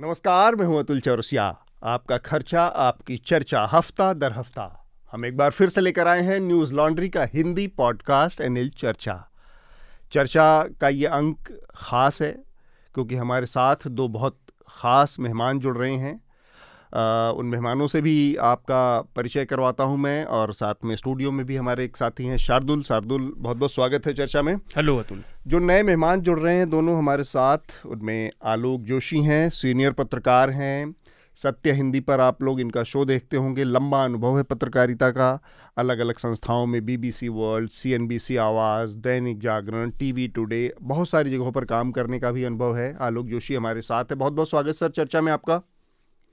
नमस्कार, मैं हूं अतुल चौरसिया। आपका खर्चा आपकी चर्चा हफ्ता दर हफ्ता हम एक बार फिर से लेकर आए हैं न्यूज़ लॉन्ड्री का हिंदी पॉडकास्ट अनिल चर्चा। चर्चा का ये अंक ख़ास है क्योंकि हमारे साथ दो बहुत ख़ास मेहमान जुड़ रहे हैं। उन मेहमानों से भी आपका परिचय करवाता हूं मैं, और साथ में स्टूडियो में भी हमारे एक साथी हैं शार्दुल। बहुत बहुत स्वागत है चर्चा में। हेलो अतुल। जो नए मेहमान जुड़ रहे हैं दोनों हमारे साथ, उनमें आलोक जोशी हैं, सीनियर पत्रकार हैं। सत्य हिंदी पर आप लोग इनका शो देखते होंगे। लंबा अनुभव है पत्रकारिता का, अलग अलग संस्थाओं में BBC वर्ल्ड, CNBC आवाज़, दैनिक जागरण, TV टुडे, बहुत सारी जगहों पर काम करने का भी अनुभव है। आलोक जोशी हमारे साथ है। बहुत बहुत स्वागत सर चर्चा में आपका।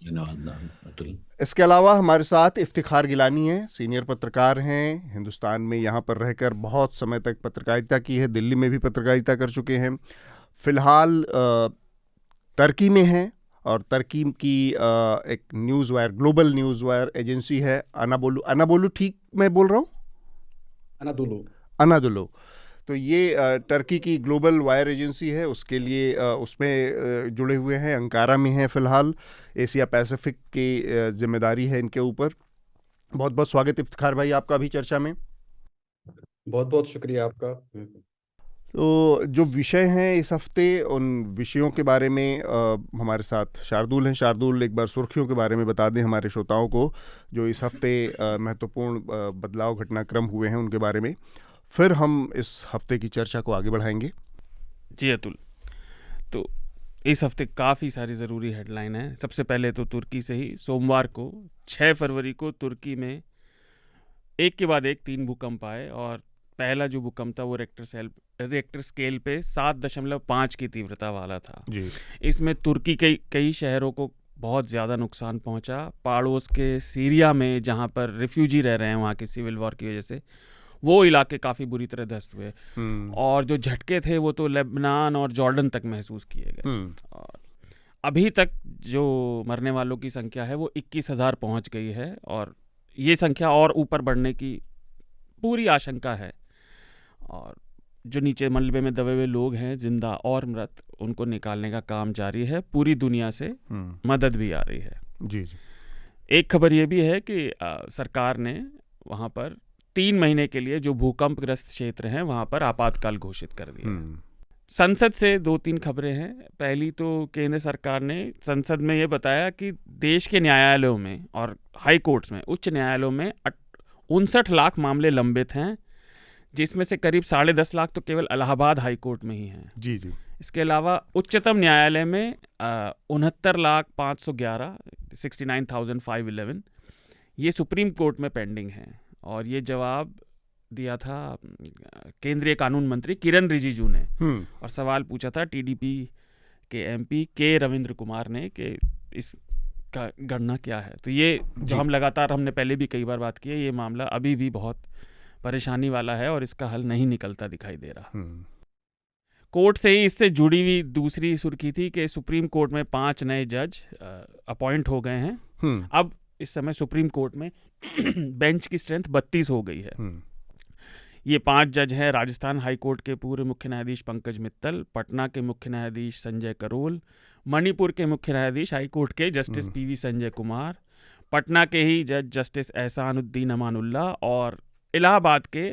धन्यवाद। इसके अलावा हमारे साथ इफ्तिखार गिलानी हैं, सीनियर पत्रकार हैं। हिंदुस्तान में यहाँ पर रहकर बहुत समय तक पत्रकारिता की है, दिल्ली में भी पत्रकारिता कर चुके हैं। फ़िलहाल तुर्की में हैं और तुर्की की एक news wire, global news wire agency है अनादोलू, ठीक मैं बोल रहा हूँ? अनादोलू। तो ये तुर्की की ग्लोबल वायर एजेंसी है, उसके लिए उसमें जुड़े हुए हैं। अंकारा में हैं फ़िलहाल। एशिया पैसिफिक की जिम्मेदारी है इनके ऊपर। बहुत बहुत स्वागत इफ्तिखार भाई आपका भी चर्चा में। बहुत बहुत शुक्रिया आपका। तो जो विषय हैं इस हफ्ते, उन विषयों के बारे में हमारे साथ शार्दुल हैं। शार्दुल, एक बार सुर्खियों के बारे में बता दें हमारे श्रोताओं को, जो इस हफ्ते महत्वपूर्ण बदलाव घटनाक्रम हुए हैं उनके बारे में। फिर हम इस हफ्ते की चर्चा को आगे बढ़ाएंगे। जी अतुल, तो इस हफ्ते काफ़ी सारी ज़रूरी हेडलाइन है। सबसे पहले तो तुर्की से ही, सोमवार को 6 फरवरी को तुर्की में एक के बाद एक 3 भूकंप आए, और पहला जो भूकंप था वो रेक्टर स्केल पे 7.5 की तीव्रता वाला था जी। इसमें तुर्की के कई शहरों को बहुत ज़्यादा नुकसान पहुंचा। पड़ोस के सीरिया में जहां पर रिफ्यूजी रह रहे हैं, वहां के सिविल वॉर की वजह से वो इलाके काफ़ी बुरी तरह ध्वस्त हुए। और जो झटके थे वो तो लेबनान और जॉर्डन तक महसूस किए गए। और अभी तक जो मरने वालों की संख्या है वो 21,000 पहुंच गई है, और ये संख्या और ऊपर बढ़ने की पूरी आशंका है। और जो नीचे मलबे में दबे हुए लोग हैं, जिंदा और मृत, उनको निकालने का काम जारी है। पूरी दुनिया से मदद भी आ रही है। जी जी। एक खबर ये भी है कि सरकार ने वहाँ पर 3 महीने के लिए जो भूकंपग्रस्त क्षेत्र हैं वहाँ पर आपातकाल घोषित कर दिया है। संसद से 2-3 खबरें हैं। पहली तो केंद्र सरकार ने संसद में ये बताया कि देश के न्यायालयों में और हाई कोर्ट्स में, उच्च न्यायालयों में 59 लाख मामले लंबित हैं, जिसमें से करीब 10.5 लाख तो केवल इलाहाबाद हाई कोर्ट में ही हैं। जी जी। इसके अलावा उच्चतम न्यायालय में 69,511 69,511 ये सुप्रीम कोर्ट में पेंडिंग हैं। और ये जवाब दिया था केंद्रीय कानून मंत्री किरण रिजिजू ने, और सवाल पूछा था TDP के MP के रविंद्र कुमार ने कि इसका गणना क्या है। तो ये जो हमने पहले भी कई बार बात की है, ये मामला अभी भी बहुत परेशानी वाला है और इसका हल नहीं निकलता दिखाई दे रहा। कोर्ट से ही इससे जुड़ी हुई दूसरी सुर्खी थी कि सुप्रीम कोर्ट में 5 नए जज अपॉइंट हो गए हैं। अब इस समय सुप्रीम कोर्ट में बेंच की स्ट्रेंथ 32 हो गई है। ये 5 जज हैं राजस्थान हाई कोर्ट के पूर्व मुख्य न्यायाधीश पंकज मित्तल, पटना के मुख्य न्यायाधीश संजय करोल, मणिपुर के मुख्य न्यायाधीश हाई कोर्ट के जस्टिस PV संजय कुमार, पटना के ही जज जस्टिस एहसानुद्दीन अमानुल्लाह, और इलाहाबाद के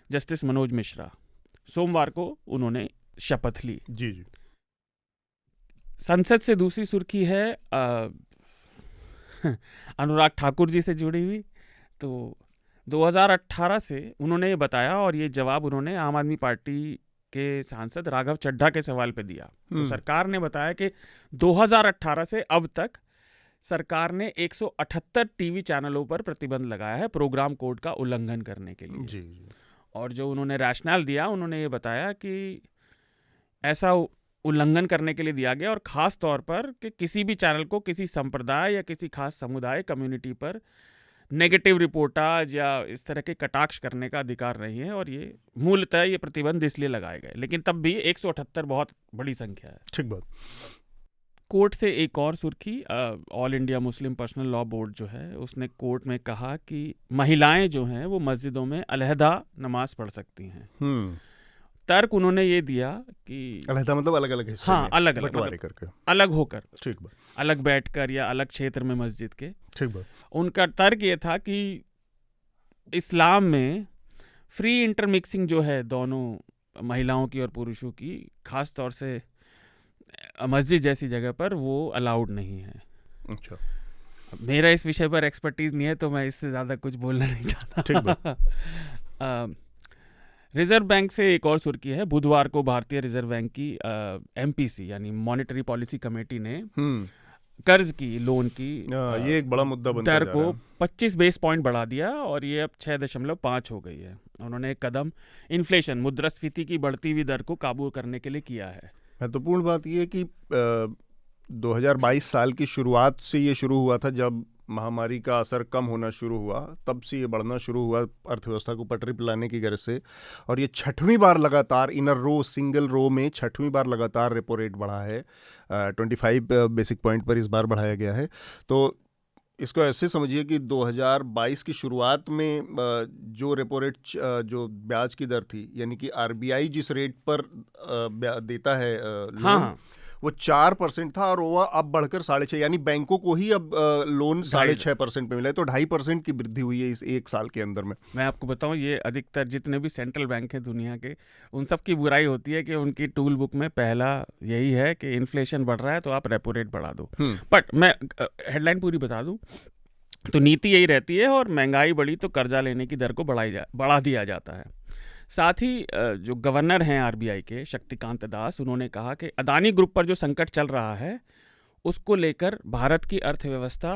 जस्टिस मनोज मिश्रा। सोमवार को उन्होंने शपथ ली। जी जी। संसद से दूसरी सुर्खी है अनुराग ठाकुर जी से जुड़ी हुई। तो 2018 से उन्होंने ये बताया, और ये जवाब उन्होंने आम आदमी पार्टी के सांसद राघव चड्ढा के सवाल पे दिया। तो सरकार ने बताया कि 2018 से अब तक सरकार ने 178 TV चैनलों पर प्रतिबंध लगाया है प्रोग्राम कोड का उल्लंघन करने के लिए। जी। और जो उन्होंने रैशनल दिया, उन्होंने ये बताया कि ऐसा उल्लंघन करने के लिए दिया गया, और ख़ास तौर पर कि किसी भी चैनल को किसी संप्रदाय या किसी खास समुदाय कम्युनिटी पर नेगेटिव रिपोर्टाज या इस तरह के कटाक्ष करने का अधिकार नहीं है। और ये मूलतः ये प्रतिबंध इसलिए लगाए गए, लेकिन तब भी 178 बहुत बड़ी संख्या है। ठीक बात। कोर्ट से एक और सुर्खी, all India Muslim personal law board जो है, उसने कोर्ट में कहा कि महिलाएं जो हैं वो मस्जिदों में अलहदा नमाज पढ़ सकती हैं। तर्क उन्होंने ये दिया कि अलग मतलब अलग अलग हिस्से हाँ में अलग अलग बंटवारे मतलब करके। अलग होकर, ठीक बात, अलग बैठकर या अलग क्षेत्र में मस्जिद के। ठीक बात। उनका तर्क ये था कि इस्लाम में फ्री इंटरमिक्सिंग जो है दोनों महिलाओं की और पुरुषों की, खास तौर से मस्जिद जैसी जगह पर, वो अलाउड नहीं है। अच्छा, मेरा इस विषय पर एक्सपर्टीज नहीं है तो मैं इससे ज़्यादा कुछ बोलना नहीं चाहता। ठीक बात। रिजर्व बैंक से एक और सुर्खी है। बुधवार को भारतीय रिजर्व बैंक की MPC यानी मॉनेटरी पॉलिसी कमेटी ने कर्ज की, लोन की ये एक बड़ा मुद्दा बनता दर जा को रहा है। 25 बेस पॉइंट बढ़ा दिया और ये अब 6.5 हो गई है। उन्होंने एक कदम इन्फ्लेशन, मुद्रास्फीति की बढ़ती हुई दर को काबू करने के लिए किया है। महत्वपूर्ण बात यह है कि 2022 साल की शुरुआत से ये शुरू हुआ था, जब महामारी का असर कम होना शुरू हुआ, तब से ये बढ़ना शुरू हुआ अर्थव्यवस्था को पटरी पर लाने की गरज से। और ये 6वीं बार लगातार इन अ रो, सिंगल रो में 6वीं बार लगातार रेपो रेट बढ़ा है। 25 बेसिक पॉइंट पर इस बार बढ़ाया गया है। तो इसको ऐसे समझिए कि 2022 की शुरुआत में जो रेपो रेट, जो ब्याज की दर थी, यानी कि RBI जिस रेट पर देता है लोन, हाँ, वो 4% था और वो अब बढ़कर 6.5, यानी बैंकों को ही अब लोन 6.5% पे मिला है। तो 2.5% की वृद्धि हुई है इस एक साल के अंदर में। मैं आपको बताऊं, ये अधिकतर जितने भी सेंट्रल बैंक हैं दुनिया के, उन सब की बुराई होती है कि उनकी टूल बुक में पहला यही है कि इन्फ्लेशन बढ़ रहा है तो आप रेपो रेट बढ़ा दो। बट मैं हेडलाइन पूरी बता दूं तो नीति यही रहती है, और महंगाई बढ़ी तो कर्जा लेने की दर को बढ़ा दिया जाता है। साथ ही जो गवर्नर हैं RBI के, शक्तिकांत दास, उन्होंने कहा कि अदानी ग्रुप पर जो संकट चल रहा है उसको लेकर भारत की अर्थव्यवस्था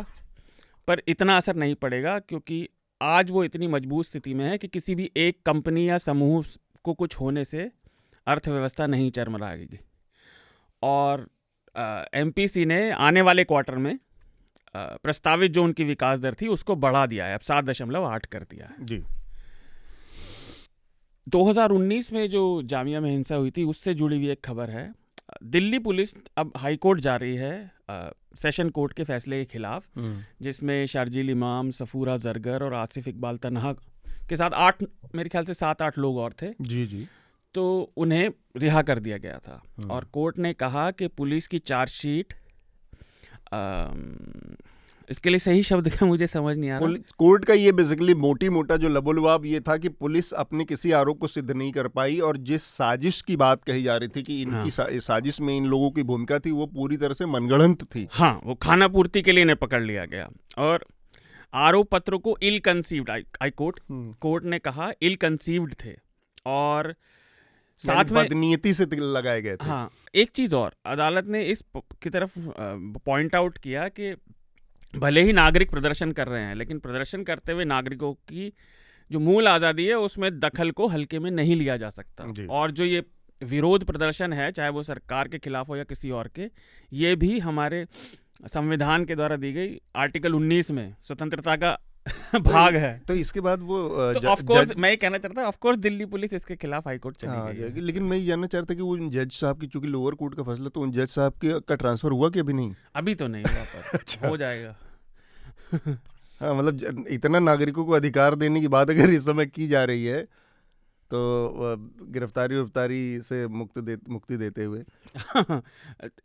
पर इतना असर नहीं पड़ेगा, क्योंकि आज वो इतनी मजबूत स्थिति में है कि किसी भी एक कंपनी या समूह को कुछ होने से अर्थव्यवस्था नहीं चरमराएगी। और MPC ने आने वाले क्वार्टर में प्रस्तावित जो उनकी विकास दर थी उसको बढ़ा दिया है, अब 7.8 कर दिया है जी। 2019 में जो जामिया में हिंसा हुई थी उससे जुड़ी हुई एक खबर है। दिल्ली पुलिस अब हाई कोर्ट जा रही है सेशन कोर्ट के फैसले के खिलाफ, जिसमें शारजील इमाम, सफूरा जरगर और आसिफ इकबाल तन्हा के साथ 8, मेरे ख्याल से 7-8 लोग और थे। जी जी। तो उन्हें रिहा कर दिया गया था और कोर्ट ने कहा कि पुलिस की चार्जशीट, इसके लिए सही शब्द का मुझे समझ नहीं आ रहा। कोर्ट का ये बेसिकली मोटी मोटा जो लबोलबाब ये था कि पुलिस अपने किसी आरोप को सिद्ध नहीं कर पाई, और जिस साजिश की बात कही जा रही थी कि इनकी साजिश में इन लोगों की भूमिका थी, वो पूरी तरह से मनगढ़ंत थी। हाँ, वो खाना पूर्ति के लिए इन्हें पकड़ लिया गया। और आरोप पत्रों को इल कंसीव्ड, कोर्ट ने कहा इल कंसीव्ड थे और साथ में बदनीयती से लगाए गए थे। हाँ, एक चीज और अदालत ने इस की तरफ पॉइंट आउट किया कि भले ही नागरिक प्रदर्शन कर रहे हैं, लेकिन प्रदर्शन करते हुए नागरिकों की जो मूल आज़ादी है उसमें दखल को हल्के में नहीं लिया जा सकता। और जो ये विरोध प्रदर्शन है, चाहे वो सरकार के खिलाफ हो या किसी और के, ये भी हमारे संविधान के द्वारा दी गई आर्टिकल 19 में स्वतंत्रता का भाग है। तो इसके बाद वो ऑफ कोर्स मैं ये कहना चाहता हूँ, ऑफ कोर्स दिल्ली पुलिस इसके खिलाफ हाई कोर्ट चली गई है। लेकिन मैं ये जानना चाहता कि वो जज साहब की, चूंकि लोअर कोर्ट का फैसला, तो उन जज साहब का ट्रांसफर हुआ कि अभी नहीं? अभी तो नहीं हुआ, पर अच्छा। हो जाएगा। हाँ, मतलब इतना नागरिकों को अधिकार देने की बात अगर इस समय की जा रही है तो गिरफ्तारी से मुक्ति देते हुए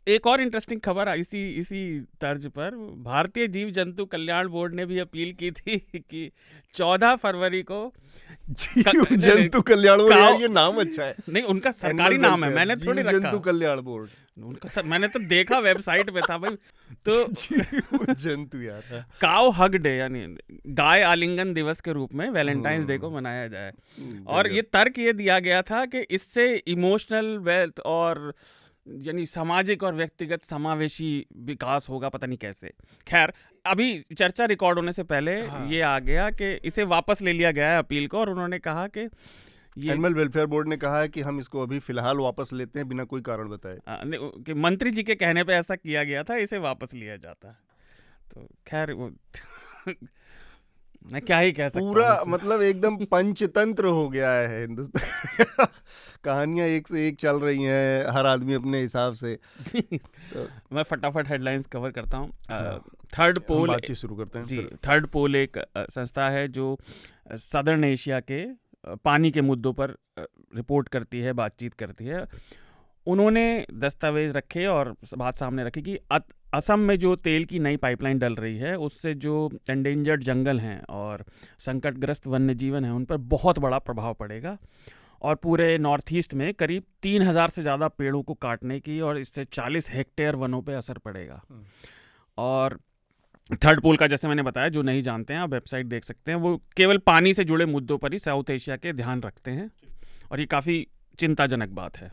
एक और इंटरेस्टिंग खबर इसी तर्ज पर, भारतीय जीव जंतु कल्याण बोर्ड ने भी अपील की थी कि 14 फरवरी को जीव जंतु कल्याण बोर्ड, ये नाम अच्छा है। नहीं, उनका सरकारी नाम है, मैंने थोड़ी रखा। जंतु कल्याण बोर्ड उनका मैंने तो देखा वेबसाइट पे था भाई। तो जंतु यार, काउ हग डे यानी गाय आलिंगन दिवस के रूप में वैलेंटाइंस डे को मनाया जाए। और ये तर्क ये दिया गया था कि इससे इमोशनल वेल्थ और यानी सामाजिक और व्यक्तिगत समावेशी विकास होगा, पता नहीं कैसे। खैर, अभी चर्चा रिकॉर्ड होने से पहले ये आ गया कि इसे वापस ले लिया गया है अपील को, और उन्होंने कहा कि एनिमल वेलफेयर बोर्ड ने कहा है कि हम इसको अभी फिलहाल वापस लेते हैं बिना कोई कारण बताए। कि मंत्री जी के कहने पे ऐसा किया गया था, इसे वापस लिया जाता है। तो खैर वो मैं क्या ही कह सकता हूँ। पूरा मतलब एकदम पंचतंत्र हो गया है हिंदुस्तान। कहानियां एक से एक चल रही हैं, हर आदमी अपने हिसाब से। तो मैं फटाफट हेडलाइंस कवर करता हूँ। थर्ड पोल, बातचीत शुरू करते हैं जी। थर्ड पोल एक संस्था है जो सदर्न एशिया के पानी के मुद्दों पर रिपोर्ट करती है, बातचीत करती है, उन्होंने दस्तावेज रखे और बात सामने रखी कि असम में जो तेल की नई पाइपलाइन डल रही है उससे जो एंडेंजर्ड जंगल हैं और संकटग्रस्त वन्य जीवन हैं उन पर बहुत बड़ा प्रभाव पड़ेगा और पूरे नॉर्थ ईस्ट में करीब 3000 से ज़्यादा पेड़ों को काटने की और इससे 40 हेक्टेयर वनों पे असर पड़ेगा। और थर्ड पोल का, जैसे मैंने बताया, जो नहीं जानते हैं आप वेबसाइट देख सकते हैं, वो केवल पानी से जुड़े मुद्दों पर ही साउथ एशिया के ध्यान रखते हैं और ये काफ़ी चिंताजनक बात है।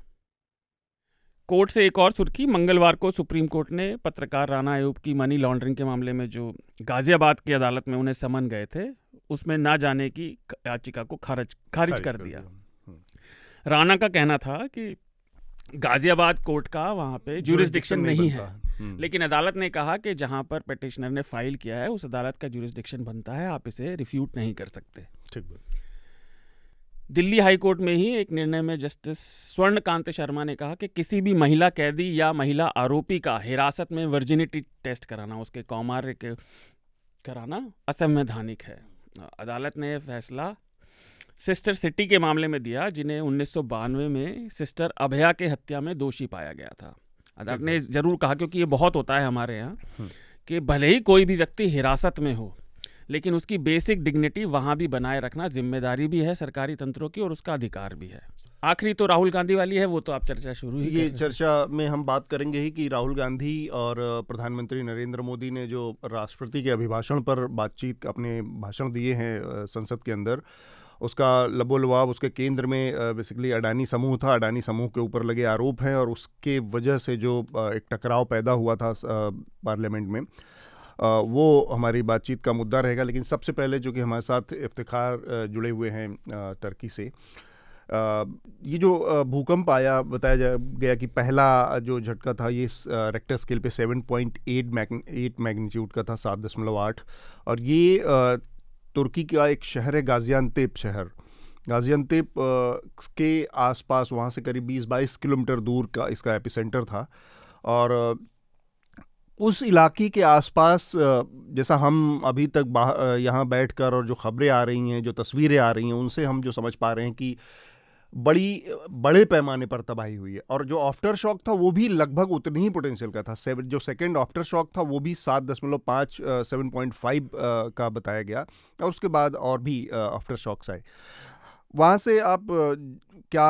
कोर्ट से एक और सुर्खी, मंगलवार को सुप्रीम कोर्ट ने पत्रकार राणा अयूब की मनी लॉन्ड्रिंग के मामले में जो गाजियाबाद की अदालत में उन्हें समन गए थे उसमें ना जाने की याचिका को खारिज कर दिया। राणा का कहना था कि गाजियाबाद कोर्ट का वहाँ पे ज्यूरिसडिक्शन नहीं है, लेकिन अदालत ने कहा कि जहाँ पर पिटिशनर ने फाइल किया है उस अदालत का ज्यूरिसडिक्शन बनता है, आप इसे रिफ्यूट नहीं कर सकते। ठीक। दिल्ली हाई कोर्ट में ही एक निर्णय में जस्टिस स्वर्णकांत शर्मा ने कहा कि किसी भी महिला कैदी या महिला आरोपी का हिरासत में वर्जिनिटी टेस्ट कराना, उसके कौमार्य के कराना असंवैधानिक है। अदालत ने फैसला सिस्टर सिटी के मामले में दिया, जिन्हें 1992 में सिस्टर अभया के हत्या में दोषी पाया गया था। अदालत ने जरूर कहा, क्योंकि ये बहुत होता है हमारे यहाँ, कि भले ही कोई भी व्यक्ति हिरासत में हो लेकिन उसकी बेसिक डिग्निटी वहाँ भी बनाए रखना जिम्मेदारी भी है सरकारी तंत्रों की और उसका अधिकार भी है। आखिरी तो राहुल गांधी वाली है, वो तो आप चर्चा शुरू ही ये चर्चा में हम बात करेंगे ही कि राहुल गांधी और प्रधानमंत्री नरेंद्र मोदी ने जो राष्ट्रपति के अभिभाषण पर बातचीत, अपने भाषण दिए हैं संसद के अंदर, उसका लबोलवाब उसके केंद्र में बेसिकली अडानी समूह था। अडानी समूह के ऊपर लगे आरोप हैं और उसके वजह से जो एक टकराव पैदा हुआ था पार्लियामेंट में, वो हमारी बातचीत का मुद्दा रहेगा। लेकिन सबसे पहले जो कि हमारे साथ इफ्तिखार जुड़े हुए हैं टर्की से, ये जो भूकंप आया, बताया गया कि पहला जो झटका था ये रेक्टर स्केल पे 7.8 मैग्नीट्यूड का था, 7.8। और ये तुर्की का एक शहर है गाजियान्तेप शहर। गाजियान्तेप के आसपास, वहाँ से करीब 20-22 किलोमीटर दूर का इसका एपिसेंटर था। और उस इलाके के आसपास, जैसा हम अभी तक यहाँ बैठकर और जो खबरें आ रही हैं, जो तस्वीरें आ रही हैं, उनसे हम जो समझ पा रहे हैं कि बड़े पैमाने पर तबाही हुई है। और जो आफ्टर शॉक था वो भी लगभग उतनी ही पोटेंशियल का था। जो सेकंड आफ्टर शॉक था वो भी 7.5 7.5 का बताया गया, और उसके बाद और भी आफ्टर शॉक्स आए। वहाँ से आप क्या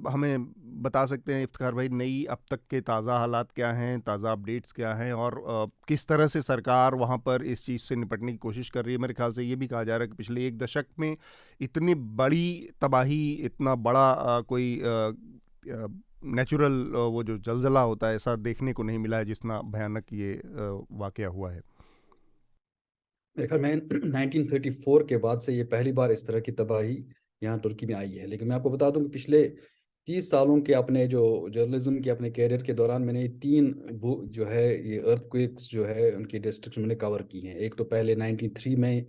हमें बता सकते हैं इफ्तिखार भाई, नई अब तक के ताज़ा हालात क्या हैं, ताज़ा अपडेट्स क्या हैं, और किस तरह से सरकार वहाँ पर इस चीज़ से निपटने की कोशिश कर रही है? मेरे ख्याल से ये भी कहा जा रहा है कि पिछले एक दशक में इतनी बड़ी तबाही, इतना बड़ा कोई नेचुरल वो जो जलजला होता है, ऐसा देखने को नहीं मिला है जितना भयानक ये वाक़या हुआ है। मेरे ख्याल में 1934 के बाद से ये पहली बार इस तरह की तबाही यहाँ तुर्की में आई है। लेकिन मैं आपको बता दूं कि पिछले 30 सालों के अपने जो जर्नलिज्म के अपने कैरियर के दौरान मैंने 3 जो है ये अर्थक्वेक्स जो है उनकी डिस्ट्रिक्ट मैंने कवर की हैं। एक तो पहले 93 में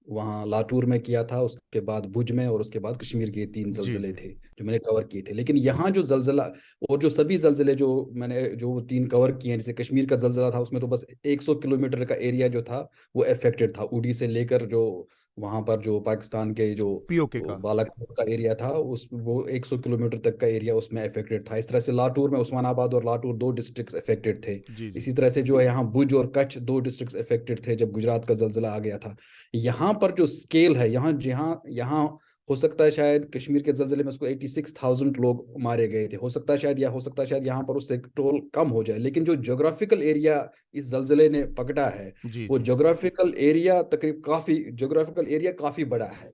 वहाँ लातूर में किया था, उसके बाद भुज में, और उसके बाद कश्मीर के 3 जलजले थे जो मैंने कवर किए थे। लेकिन यहाँ जो जलजला और जो सभी जलजले जो मैंने जो 3 कवर किए हैं, जैसे कश्मीर का जलजला था उसमें तो बस 100 किलोमीटर का एरिया जो था वो अफेक्टेड था। उड़ी से लेकर जो वहां पर जो पाकिस्तान के जो पीओके का बालाकोट का एरिया था उस वो 100 किलोमीटर तक का एरिया उसमें अफेक्टेड था। इस तरह से लातूर में उस्मानाबाद और लातूर 2 डिस्ट्रिक्ट्स अफेक्टेड थे। इसी तरह से जो है यहाँ भुज और कच्छ 2 डिस्ट्रिक्ट्स अफेक्टेड थे जब गुजरात का जलजला आ गया था। यहाँ पर जो स्केल है, यहाँ हो सकता है शायद कश्मीर के जलजले में उसको 86,000 लोग मारे गए थे, हो सकता है शायद यहाँ पर उससे टोल कम हो जाए। लेकिन जो ज्योग्राफिकल एरिया इस जलजले ने पकड़ा है वो ज्योग्राफिकल एरिया काफी बड़ा है,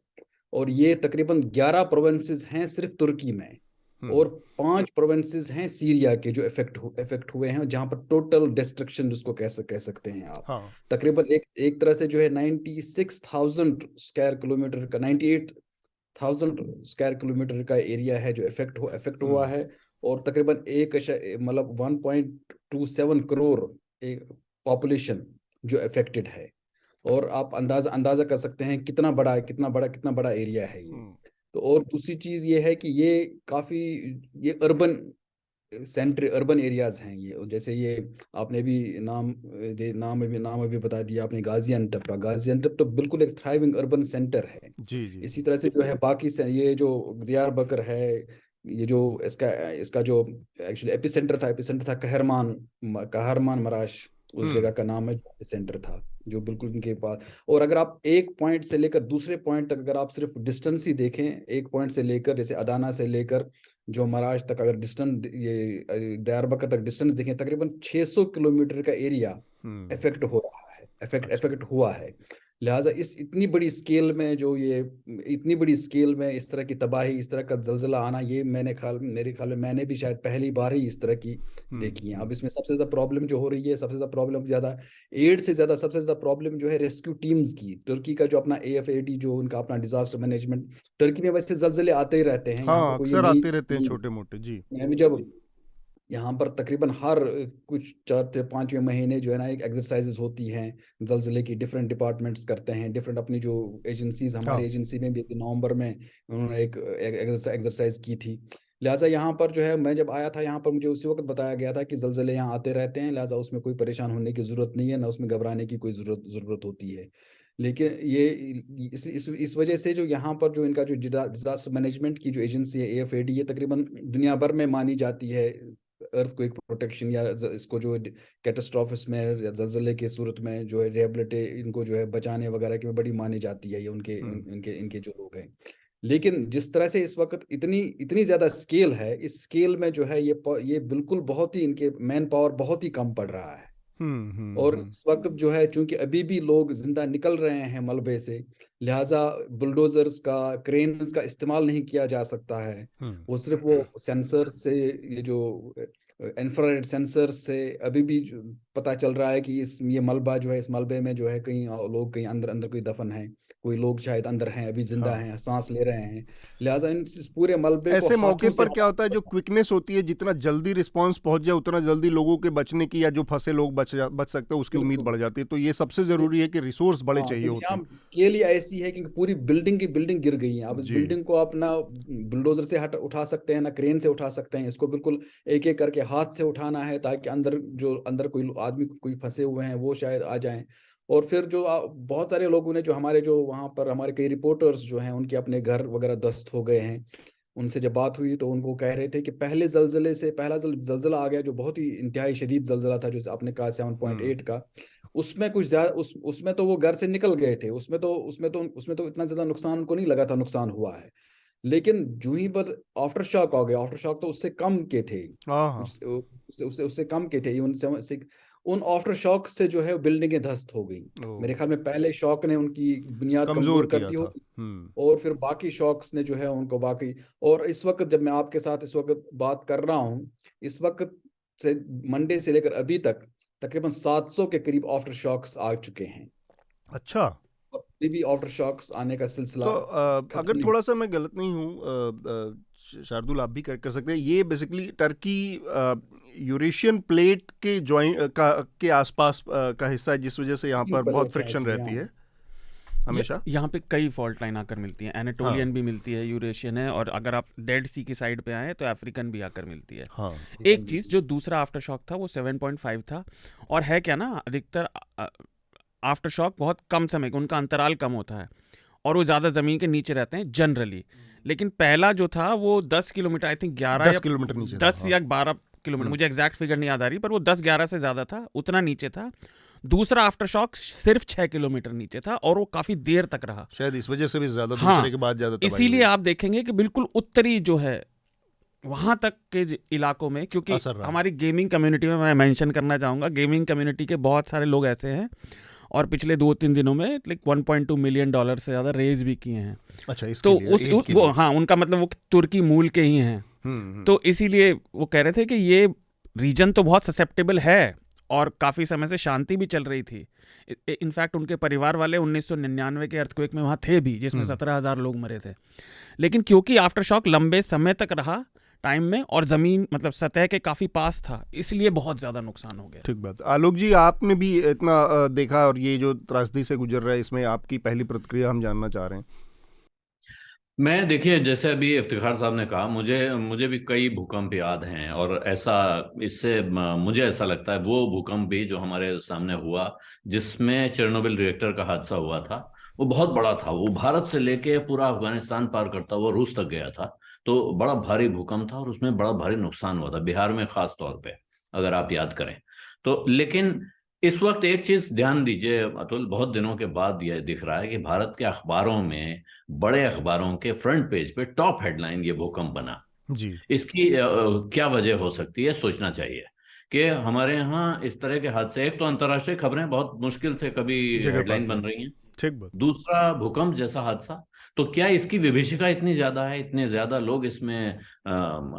और ये तकरीबन 11 प्रोविंसेस हैं सिर्फ तुर्की में, और 5 प्रोविंसेस हैं सीरिया के जो इफेक्ट हुए हैं, जहां पर टोटल डिस्ट्रक्शन जिसको कह सकते हैं आप। हाँ। तकरीबन एक तरह से जो है 96,000 स्क्वायर किलोमीटर का 98,000 स्क्वायर किलोमीटर का एरिया है जो इफेक्ट हुआ है, और तकरीबन 1.27 करोड़ एक पॉपुलेशन जो अफेक्टेड है। और आप अंदाजा कर सकते हैं कितना बड़ा एरिया है ये। तो और दूसरी चीज ये है कि ये अर्बन सेंटर अर्बन एरियाज हैं ये, जैसे ये आपने भी नाम अभी बता दिया आपने, गाजियानटप तो बिल्कुल एक थ्राइविंग अर्बन सेंटर है। जी जी इसी तरह से जो है बाकी से ये जो दियार बकर है, ये जो इसका इसका जो एक्चुअली एपिसेंटर था कहरमान मराश, उस जगह का नाम है जो एपिसेंटर था, जो बिल्कुल इनके पास। और अगर आप एक पॉइंट से लेकर दूसरे पॉइंट तक अगर आप सिर्फ डिस्टेंस ही देखें, एक पॉइंट से लेकर जैसे अदाना से लेकर जो मराज तक अगर डिस्टेंस, ये दयारबकर तक डिस्टेंस देखें, तकरीबन 600 किलोमीटर का एरिया इफेक्ट हो रहा है, इफेक्ट हुआ है। लिहाजा इस इतनी बड़ी स्केल में जो ये इतनी बड़ी स्केल में इस तरह की तबाही, इस तरह का जलजिला आना, ये मेरे ख्याल में मैंने भी शायद पहली बार ही इस तरह की देखी है। अब इसमें सबसे ज्यादा प्रॉब्लम जो हो रही है, सबसे ज्यादा प्रॉब्लम ज्यादा एड से ज्यादा सबसे ज्यादा प्रॉब्लम जो है रेस्क्यू टीम्स की। तुर्की का जो अपना AFAD, जो उनका अपना डिजास्टर मैनेजमेंट, तुर्की में वैसे जलजिले आते ही रहते हैं, यहाँ हाँ, पर कोई अक्सर नई आते रहते हैं नहीं। छोटे मोटे। जी मैं भी जब यहाँ पर तकरीबन हर कुछ 4 से 5वें महीने जो है ना एक एक्सरसाइजेस होती हैं, जलजिले की डिफरेंट डिपार्टमेंट्स करते हैं, डिफरेंट अपनी जो एजेंसीज, हमारी हाँ एजेंसी में भी नवंबर में उन्होंने एक एक्सरसाइज की थी। लिहाजा यहाँ पर जो है, मैं जब आया था यहाँ पर मुझे उसी वक्त बताया गया था कि जलजिले यहाँ आते रहते हैं, लिहाजा उसमें कोई परेशान होने की जरूरत नहीं है, ना उसमें घबराने की कोई जरूरत होती है। लेकिन ये इस वजह से जो यहाँ पर जो इनका जो डिजास्टर मैनेजमेंट की जो एजेंसी है AFAD, ये तकरीबन दुनिया भर में मानी जाती है अर्थक्वेक प्रोटेक्शन या इसको जो कैटास्ट्रॉफिस में या जलजिले के सूरत में जो है रिहेबिलिटे, इनको जो है बचाने वगैरह की बड़ी मानी जाती है ये उनके इनके इनके जो लोग हैं। लेकिन जिस तरह से इस वक्त इतनी इतनी ज्यादा स्केल है, इस स्केल में जो है ये बिल्कुल बहुत ही इनके मैन पावर बहुत ही कम पड़ रहा है। और इस वक्त जो है चूंकि अभी भी लोग जिंदा निकल रहे हैं मलबे से, लिहाजा बुलडोजर्स का, क्रेन्स का इस्तेमाल नहीं किया जा सकता है। वो सिर्फ वो सेंसर से, ये जो इंफ्रारेड सेंसर से अभी भी पता चल रहा है कि ये मलबा जो है, इस मलबे में जो है कहीं लोग, कहीं अंदर अंदर कोई दफन है, कोई लोग शायद अंदर हैं, अभी जिंदा हाँ। हैं, सांस ले रहे हैं। लिहाजा इस पूरे मलबे को ऐसे मौके हाथों से पर क्या होता है, जो क्विकनेस होती है, जितना जल्दी रिस्पांस पहुंच जाए उतना जल्दी लोगों के बचने की, या जो फंसे लोग बच सकते हैं उसकी उम्मीद बिल्कुल। बढ़ जाती है। तो ये सबसे जरूरी है कि रिसोर्स बड़े हाँ, चाहिए तो होते यहाँ हैं। स्केल ही ऐसी है कि पूरी बिल्डिंग की बिल्डिंग गिर गई है। अब इस जी बिल्डिंग को आप ना बुलडोजर से उठा सकते हैं, ना क्रेन से उठा सकते हैं, इसको बिल्कुल एक एक करके हाथ से उठाना है, ताकि अंदर कोई आदमी कोई फंसे हुए हैं वो शायद आ जाएं। और फिर जो बहुत सारे लोगों ने, जो हमारे जो वहाँ पर हमारे कई रिपोर्टर्स जो हैं, उनके अपने घर वगैरह ध्वस्त हो गए हैं। उनसे जब बात हुई तो उनको कह रहे थे कि पहले जलजिले से पहला जलजिला आ गया, जो बहुत ही इंतहाई शदीद जलजिला था, जो आपने कहा 7.8 का, उसमें कुछ ज्यादा उसमें तो वो घर से निकल गए थे, उसमें तो इतना ज्यादा नुकसान उनको नहीं लगा था, नुकसान हुआ है। लेकिन जो ही पर आफ्टर शॉक आ गया, आफ्टर शॉक तो उससे कम के थे, हाँ हाँ। उससे कम के थे। उन आफ्टर शॉक से जो है बिल्डिंगें ध्वस्त हो गई। ओ, मेरे ख्याल में पहले शॉक ने उनकी बुनियाद कमजोर कमजोर कर किया दी था। होगी, और फिर बाकी शॉक्स ने जो है उनको बाकी। और इस वक्त जब मैं आपके साथ इस वक्त बात कर रहा हूँ, इस वक्त से मंडे से लेकर अभी तक तकरीबन 700 के करीब आफ्टर शॉक्स आ चुके हैं। अच्छा, और अभी भी आफ्टर शॉक्स आने का सिलसिला तो खत्म अगर नहीं। थोड़ा सा मैं गलत नहीं हूँ, शार्दुल आप भी कर सकते हैं, ये बेसिकली टर्की यूरेशियन प्लेट के के आसपास का हिस्सा है, जिस वजह से यहाँ पर बहुत फ्रिक्शन रहती है हमेशा। यहाँ पे कई फॉल्ट लाइन आकर मिलती हैं, एनाटोलियन भी मिलती है, यूरेशियन है, और अगर आप डेड सी की साइड पे आए तो अफ्रीकन भी आकर मिलती है। हाँ एक चीज़, जो दूसरा आफ्टर शॉक था वो 7.5 था, और है क्या ना, अधिकतर आफ्टर शॉक बहुत कम समय, उनका अंतराल कम होता है और वो ज़्यादा ज़मीन के नीचे रहते हैं जनरली। लेकिन पहला जो था वो 10 किलोमीटर, आई थिंक 11 10 किलोमीटर नीचे था, 10 या 12 किलोमीटर, मुझे एग्जैक्ट फिगर नहीं याद आ रही, पर वो 10-11 से ज़्यादा था, उतना नीचे था। दूसरा आफ्टर शॉक सिर्फ 6 किलोमीटर नीचे था, और वो काफ़ी देर तक रहा, शायद इस वजह से भी ज़्यादा, हाँ, दूसरे के बाद ज़्यादा तबाही इसीलिए हुई। आप देखेंगे कि बिल्कुल उत्तरी जो है वहाँ तक के इलाकों में, क्योंकि असर रहा। हमारी गेमिंग कम्युनिटी में मैं मेंशन करना चाहूँगा, गेमिंग कम्युनिटी के बहुत सारे लोग ऐसे हैं, और पिछले 2-3 दिनों में लाइक $1.2 मिलियन से ज़्यादा रेज भी किए हैं। अच्छा, तो इसके लिए, वो हाँ, उनका मतलब वो तुर्की मूल के ही हैं। तो इसीलिए वो कह रहे थे कि ये रीजन तो बहुत ससेप्टेबल है, और काफ़ी समय से शांति भी चल रही थी। इनफैक्ट उनके परिवार वाले 1999 के अर्थक्वेक में वहाँ थे भी, जिसमें 17,000 लोग मरे थे। लेकिन क्योंकि आफ्टर शॉक लंबे समय तक रहा टाइम में, और ज़मीन मतलब सतह के काफ़ी पास था, इसलिए बहुत ज़्यादा नुकसान हो गया। ठीक बात। आलोक जी, आपने भी इतना देखा, और ये जो त्रासदी से गुजर रहा है, इसमें आपकी पहली प्रतिक्रिया हम जानना चाह रहे हैं। मैं देखिए, जैसे अभी इफ्तिखार साहब ने कहा, मुझे मुझे भी कई भूकंप याद हैं, और ऐसा इससे मुझे ऐसा लगता है वो भूकंप भी जो हमारे सामने हुआ, जिसमें चेरनोबिल रिएक्टर का हादसा हुआ था, वो बहुत बड़ा था। वो भारत से लेके पूरा अफगानिस्तान पार करता हुआ रूस तक गया था। तो बड़ा भारी भूकंप था और उसमें बड़ा भारी नुकसान हुआ था, बिहार में खास तौर पे, अगर आप याद करें तो। लेकिन इस वक्त एक चीज ध्यान दीजिए अतुल, बहुत दिनों के बाद यह दिख रहा है कि भारत के अखबारों में, बड़े अखबारों के फ्रंट पेज पे टॉप हेडलाइन ये भूकंप बना। जी। इसकी क्या वजह हो सकती है, सोचना चाहिए कि हमारे यहाँ इस तरह के हादसे, एक तो अंतर्राष्ट्रीय खबरें बहुत मुश्किल से कभी जगह हेडलाइन पाती बन हैं। रही हैं, ठीक बात। दूसरा भूकंप जैसा हादसा। तो क्या इसकी विभीषिका इतनी ज्यादा है, इतने ज्यादा लोग इसमें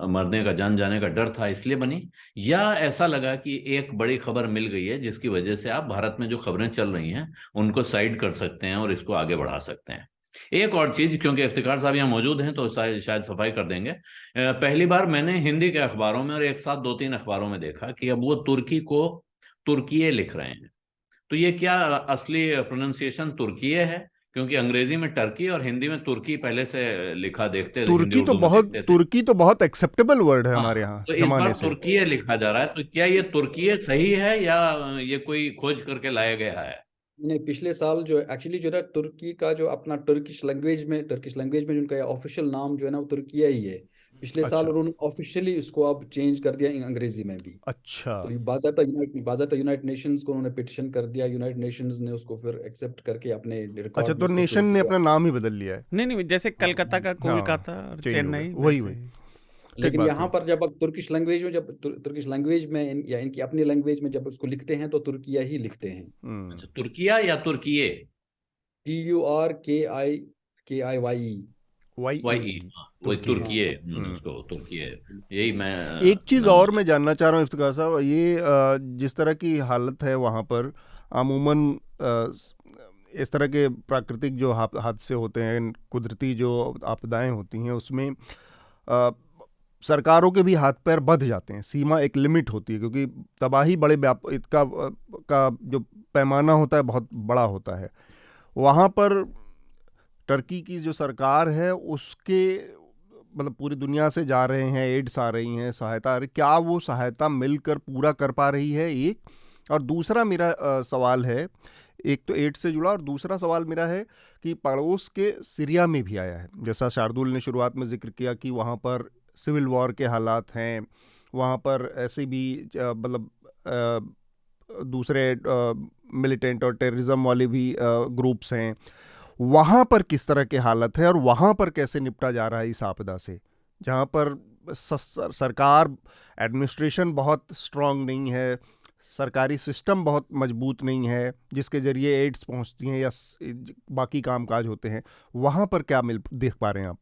मरने का, जान जाने का डर था इसलिए बनी, या ऐसा लगा कि एक बड़ी खबर मिल गई है जिसकी वजह से आप भारत में जो खबरें चल रही हैं उनको साइड कर सकते हैं और इसको आगे बढ़ा सकते हैं। एक और चीज, क्योंकि इफ्तिकार साहब यहाँ मौजूद हैं तो शायद सफाई कर देंगे। पहली बार मैंने हिंदी के अखबारों में और एक साथ दो तीन अखबारों में देखा कि अब वो तुर्की को तुर्कीये लिख रहे हैं। तो ये क्या असली प्रोनाउंसिएशन तुर्कीये है? क्योंकि अंग्रेजी में टर्की और हिंदी में तुर्की पहले से लिखा देखते, हिंदी उर्दू में देखते थे। तुर्की तो बहुत एक्सेप्टेबल वर्ड है हाँ, हमारे यहाँ तो इस बार जमाने से। तुर्कीये लिखा जा रहा है। तो क्या ये तुर्कीये सही है, या ये कोई खोज करके लाया गया है? नहीं, पिछले साल जो एक्चुअली जो है तुर्की का जो अपना टर्किश लैंग्वेज में उनका ऑफिशियल नाम जो है ना वो तुर्किया ही है। पिछले साल अच्छा। उन्होंने ऑफिशियली इसको अब चेंज कर दिया अंग्रेजी में भी। अच्छा। तो ये बाज़ाब्ता यूनाइटेड नेशंस को उन्होंने पिटिशन कर दिया, यूनाइटेड नेशंस ने उसको फिर एक्सेप्ट करके अपने अच्छा, रिकॉर्ड में तो उसको नेशन ने किया। अपना नाम ही बदल लिया है। नहीं नहीं, जैसे हाँ कलकत्ता का हाँ, कोलकाता और चेंज हो चेन्नई, गया, वही वैसे वही। ही। ठीक लेकिन बात यहाँ हुई। पर जब अब तुर्किश लैंग्वेज में या इनकी अपनी लैंग्वेज में जब उसको लिखते हैं तो तुर्किया ही लिखते हैं। अच्छा, तुर्किया या तुर्कीये? TURKIWAE। वाई वाई ई। ई, हाँ, वही तुर्की है। तुर्कीये, उसको तुर्कीये, यही मैं एक चीज़ नाम। और मैं जानना चाह रहा हूँ इफ्तिकार साहब, ये जिस तरह की हालत है वहाँ पर, अमूमन इस तरह के प्राकृतिक जो हादसे होते हैं, कुदरती जो आपदाएं होती हैं, उसमें अ, सरकारों के भी हाथ पैर बंध जाते हैं। सीमा, एक लिमिट होती है, क्योंकि तबाही बड़े इसका का जो पैमाना होता है बहुत बड़ा होता है। वहाँ पर टर्की की जो सरकार है उसके, मतलब पूरी दुनिया से जा रहे हैं, एड्स आ रही हैं, सहायता आ रही, क्या वो सहायता मिलकर पूरा कर पा रही है? एक। और दूसरा मेरा सवाल है, एक तो एड्स से जुड़ा, और दूसरा सवाल मेरा है कि पड़ोस के सीरिया में भी आया है, जैसा शार्दुल ने शुरुआत में जिक्र किया कि वहाँ पर सिविल वॉर के हालात हैं, वहाँ पर ऐसे भी मतलब दूसरे मिलिटेंट और टेररिज्म वाले भी ग्रुप्स हैं। वहाँ पर किस तरह के हालत है और वहाँ पर कैसे निपटा जा रहा है इस आपदा से, जहाँ पर सरकार, एडमिनिस्ट्रेशन बहुत स्ट्रांग नहीं है, सरकारी सिस्टम बहुत मजबूत नहीं है जिसके जरिए एड्स पहुँचती हैं या बाकी कामकाज होते हैं। वहाँ पर क्या देख पा रहे हैं आप?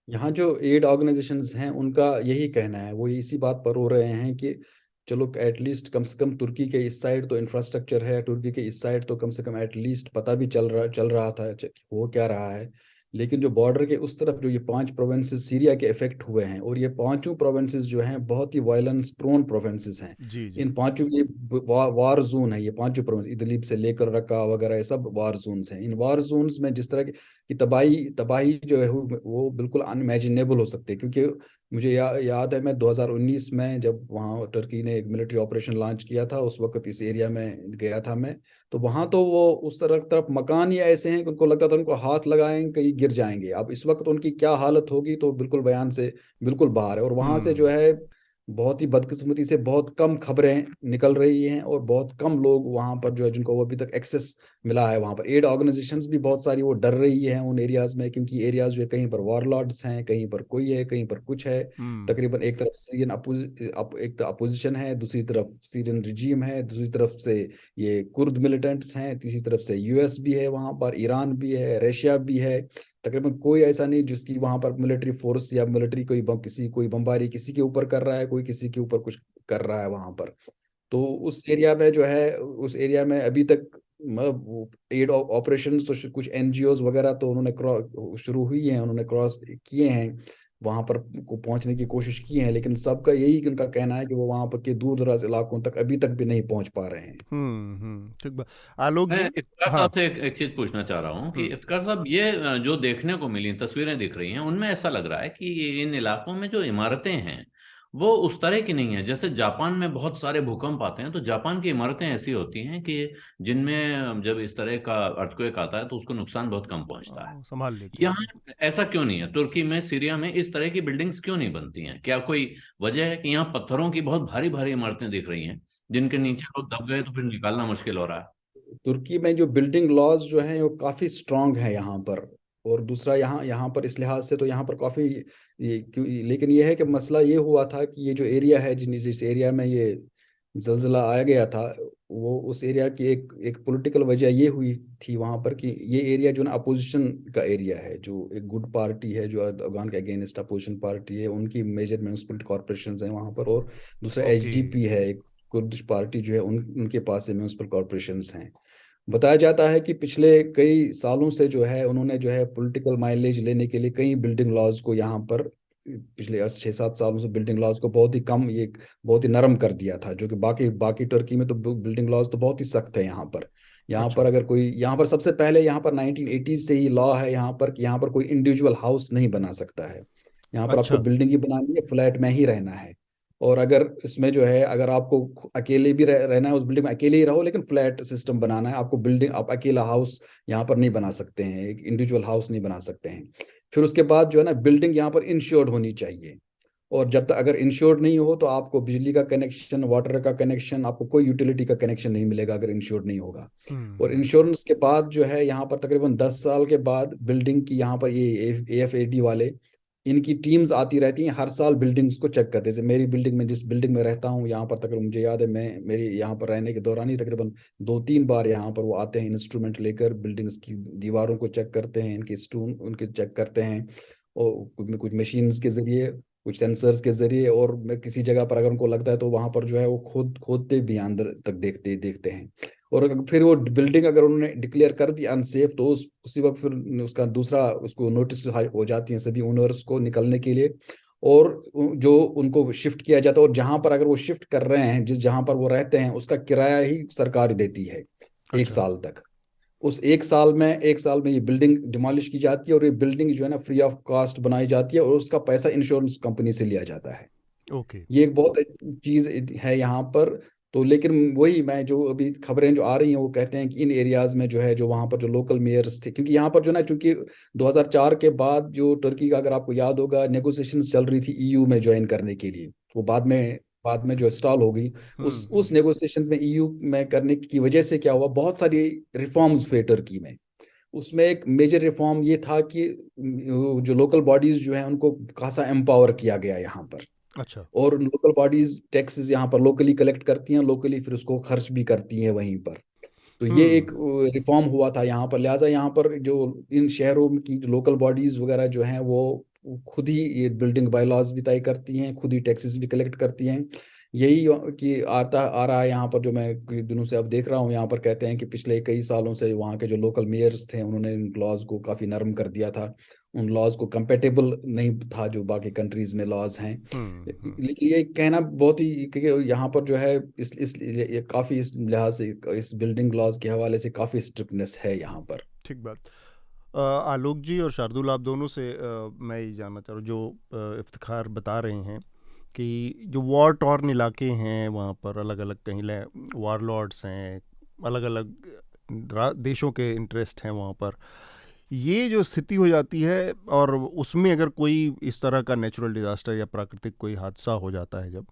यहाँ जो एड ऑर्गेनाइजेशंस हैं उनका यही कहना है, वो इसी बात पर हो रहे हैं कि चलो एटलीस्ट कम से कम तुर्की के इस साइड तो इंफ्रास्ट्रक्चर है, तुर्की के इस साइड तो कम से कम एटलीस्ट पता भी चल रहा था हो क्या रहा है। लेकिन जो बॉर्डर के उस तरफ जो ये 5 प्रोविंसेस सीरिया के इफेक्ट हुए हैं, और ये पांचों प्रोविंसेस जो हैं बहुत ही वायलेंस प्रोन प्रोविंसेस हैं। जी जी। इन पांचों ये वार जोन है, ये पांचों प्रोविंस इदलिब से लेकर रक्का वगैरह ये सब वार जोन्स हैं। इन वार जोन्स में जिस तरह की तबाही तबाही जो है वो बिल्कुल अनइमेजिनेबल हो सकती है। क्योंकि मुझे याद है, मैं 2019 में जब वहाँ टर्की ने एक मिलिट्री ऑपरेशन लॉन्च किया था, उस वक्त इस एरिया में गया था मैं। तो वहाँ तो वो उस तरफ मकान ही ऐसे हैं कि उनको लगता था उनको हाथ लगाएंगे कहीं गिर जाएंगे। अब इस वक्त उनकी क्या हालत होगी तो बिल्कुल बयान से बिल्कुल बाहर है। और वहाँ से जो है बहुत ही बदकिस्मती से बहुत कम खबरें निकल रही हैं, और बहुत कम लोग वहाँ पर जो है जिनको वो अभी तक एक्सेस मिला है। वहाँ पर एड ऑर्गेनाइजेशंस भी बहुत सारी वो डर रही हैं उन एरियाज में, क्योंकि एरियाज जो है कहीं पर वॉरलॉर्ड्स हैं, कहीं पर कोई है, कहीं पर कुछ है। तकरीबन एक तरफ सीरियन एक अपोजिशन है, दूसरी तरफ सीरियन रिजीम है, दूसरी तरफ से ये कुर्द मिलिटेंट्स हैं, तीसरी तरफ से यूएस भी है, वहाँ पर ईरान भी है, रशिया भी है। तकरीबन कोई ऐसा नहीं जिसकी वहां पर मिलिट्री फोर्स या मिलिट्री कोई बमबारी किसी के ऊपर कर रहा है, कोई किसी के ऊपर कुछ कर रहा है वहां पर। तो उस एरिया में जो है, उस एरिया में अभी तक मतलब एड ऑपरेशन तो कुछ एनजीओज वगैरह तो उन्होंने शुरू हुई हैं, उन्होंने क्रॉस किए हैं। वहां पर को पहुंचने की कोशिश की है, लेकिन सबका यही उनका कहना है कि वो वहां पर के दूर दराज इलाकों तक अभी तक भी नहीं पहुंच पा रहे हैं। ठीक बात। आलोक मैं जी। इफ्तिकार हाँ। साहब से एक चीज पूछना चाह रहा हूँ कि हम्म। इफ्तिकार साहब, ये जो देखने को मिली तस्वीरें दिख रही हैं, उनमें ऐसा लग रहा है कि इन इलाकों में जो इमारतें हैं वो उस तरह की नहीं है। जैसे जापान में बहुत सारे भूकंप आते हैं, तो जापान की इमारतें ऐसी होती हैं कि जिनमें जब इस तरह का अर्थक्वेक आता है तो उसको नुकसान बहुत कम पहुंचता है। संभाल लेती यहाँ हैं। ऐसा क्यों नहीं है? तुर्की में, सीरिया में इस तरह की बिल्डिंग्स क्यों नहीं बनती हैं? क्या कोई वजह है कि यहाँ पत्थरों की बहुत भारी भारी इमारतें दिख रही हैं जिनके नीचे लोग दब गए तो फिर निकालना मुश्किल हो रहा है? तुर्की में जो बिल्डिंग लॉज जो हैं वो काफ़ी स्ट्रांग है यहाँ पर। और दूसरा, यहाँ यहाँ पर इस लिहाज से तो यहाँ पर काफ़ी लेकिन ये है कि मसला ये हुआ था कि ये जो एरिया है, जिस एरिया में ये जलजिला आया गया था, वो उस एरिया की एक एक पॉलिटिकल वजह ये हुई थी वहाँ पर कि ये एरिया जो ना अपोजिशन का एरिया है, जो एक गुड पार्टी है जो अफगान के अगेंस्ट अपोजिशन पार्टी है, उनकी मेजर म्यूनसिपल कॉरपोरेशन हैं वहाँ पर। और दूसरा ओके। एचडीपी है, एक कुर्दिश पार्टी जो है, उनके पास से म्यूनसिपल कॉरपोरेशन हैं। बताया जाता है कि पिछले कई सालों से जो है उन्होंने जो है पॉलिटिकल माइलेज लेने के लिए कई बिल्डिंग लॉज को यहाँ पर पिछले 6-7 सालों से बिल्डिंग लॉज को बहुत ही कम, ये बहुत ही नरम कर दिया था, जो कि बाकी बाकी तुर्की में तो बिल्डिंग लॉज तो बहुत ही सख्त है यहाँ पर। यहाँ पर अच्छा। अगर कोई, यहाँ पर सबसे पहले यहाँ पर 1980 से ही लॉ है यहाँ पर कि यहाँ पर कोई इंडिविजुअल हाउस नहीं बना सकता है। यहाँ पर आपको अच्छा। बिल्डिंग ही बनानी है, फ्लैट में ही रहना है। और अगर इसमें जो है, अगर आपको अकेले भी रहना है उस बिल्डिंग में, अकेले ही रहो, लेकिन फ्लैट सिस्टम बनाना है आपको, बिल्डिंग आप अकेला हाउस यहाँ पर नहीं बना सकते हैं, एक इंडिविजुअल हाउस नहीं बना सकते हैं। फिर उसके बाद जो है ना, बिल्डिंग यहाँ पर इंश्योर्ड होनी चाहिए। और जब तक अगर इंश्योर्ड नहीं हो तो आपको बिजली का कनेक्शन, वाटर का कनेक्शन, आपको कोई यूटिलिटी का कनेक्शन नहीं मिलेगा अगर इंश्योर्ड नहीं होगा। और हम्म। इंश्योरेंस के बाद जो है यहाँ पर तकरीबन 10 साल के बाद बिल्डिंग की, यहाँ पर ये AFAD वाले, इनकी टीम्स आती रहती हैं हर साल बिल्डिंग्स को चेक करते। जैसे मेरी बिल्डिंग में, जिस बिल्डिंग में रहता हूँ यहाँ पर, तकरीबन मुझे याद है, मैं मेरी यहाँ पर रहने के दौरान ही तकरीबन 2-3 बार यहाँ पर वो आते हैं इंस्ट्रूमेंट लेकर, बिल्डिंग्स की दीवारों को चेक करते हैं, इनके स्टोन उनके चेक करते हैं। और कुछ मशीन्स के जरिए, कुछ सेंसर्स के जरिए, और मैं किसी जगह पर अगर उनको लगता है तो वहां पर जो है वो खोदते भी हैं, अंदर तक देखते देखते हैं। और फिर वो बिल्डिंग अगर उन्होंने डिक्लेयर कर दी अनसेफ, तो उसी वक्त फिर उसका दूसरा उसको नोटिस हो जाती है सभी ओनर्स को निकलने के लिए। और जो उनको शिफ्ट किया जाता है, और जहां पर अगर वो शिफ्ट कर रहे हैं, जिस जहां पर वो रहते हैं, उसका किराया ही सरकार देती है एक अच्छा। साल तक। उस एक साल में ये बिल्डिंग डिमोलिश की जाती है, और ये बिल्डिंग जो है ना फ्री ऑफ कॉस्ट बनाई जाती है, और उसका पैसा इंश्योरेंस कंपनी से लिया जाता है। ओके। ये एक बहुत चीज है यहाँ पर। तो लेकिन वही, मैं जो अभी खबरें जो आ रही हैं वो कहते हैं कि इन एरियाज में जो है, जो वहाँ पर जो लोकल मेयर्स थे, क्योंकि यहाँ पर जो ना, चूंकि 2004 के बाद जो तुर्की का, अगर आपको याद होगा, नेगोशिएशंस चल रही थी EU में ज्वाइन करने के लिए, वो बाद में जो स्टॉल हो गई। उस नेगोशिएशंस में EU में करने की वजह से क्या हुआ, बहुत सारी रिफॉर्म्स हुए तुर्की में। उसमें एक मेजर रिफॉर्म ये था कि जो लोकल बॉडीज जो है उनको खासा एम्पावर किया गया यहाँ पर। अच्छा। और लोकल बॉडीज टैक्सेस यहाँ पर लोकली कलेक्ट करती हैं, लोकली फिर उसको खर्च भी करती हैं वहीं पर। तो ये एक हम्म। रिफॉर्म हुआ था यहाँ पर। लिहाजा यहाँ पर जो इन शहरों की जो लोकल बॉडीज वगैरह जो हैं, वो खुद ही ये बिल्डिंग बायलॉज भी तय करती हैं, खुद ही टैक्सेस भी कलेक्ट करती हैं। यही कि आता आ रहा है यहाँ पर, जो मैं कुछ दिनों से अब देख रहा हूँ यहाँ पर, कहते हैं कि पिछले कई सालों से वहाँ के जो लोकल मेयर्स थे, उन्होंने इन लॉज को काफ़ी नरम कर दिया था। उन लॉज को कंपेटेबल नहीं था जो बाकी कंट्रीज में लॉज हैं। लेकिन ये कहना बहुत ही कि यहाँ पर जो है ये काफ़ी इस लिहाज से, इस बिल्डिंग लॉज के हवाले से काफ़ी स्ट्रिक्टनेस है यहाँ पर। ठीक बात। आलोक जी और शार्दुल, आप दोनों से मैं ये जानना चाह रहा हूँ, जो इफ्तिखार बता रहे हैं कि जो वॉर टॉर्न इलाके हैं वहाँ पर अलग अलग कहीं वारलॉर्ड्स हैं, अलग अलग देशों के इंटरेस्ट हैं वहाँ पर, ये जो स्थिति हो जाती है और उसमें अगर कोई इस तरह का नेचुरल डिज़ास्टर या प्राकृतिक कोई हादसा हो जाता है जब,